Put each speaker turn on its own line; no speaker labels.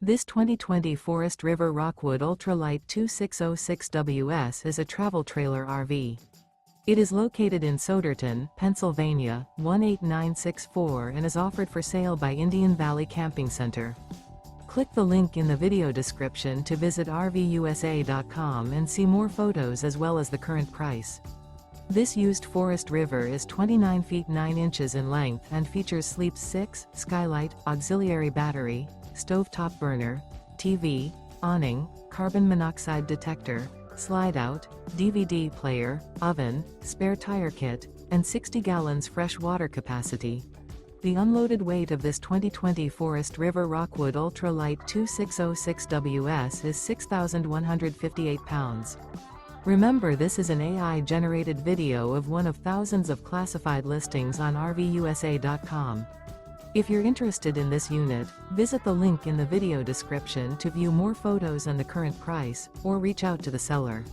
This 2020 Forest River Rockwood Ultralight 2606WS is a travel trailer RV. It is located in Souderton, Pennsylvania, 18964 and is offered for sale by Indian Valley Camping Center. Click the link in the video description to visit RVUSA.com and see more photos as well as the current price. This used Forest River is 29 feet 9 inches in length and features Sleep 6, Skylight, auxiliary battery, stovetop burner, TV, awning, carbon monoxide detector, slide-out, DVD player, oven, spare tire kit, and 60 gallons fresh water capacity. The unloaded weight of this 2020 Forest River Rockwood Ultralight 2606WS is 6,158 pounds. Remember, this is an AI-generated video of one of thousands of classified listings on RVUSA.com. If you're interested in this unit, visit the link in the video description to view more photos and the current price, or reach out to the seller.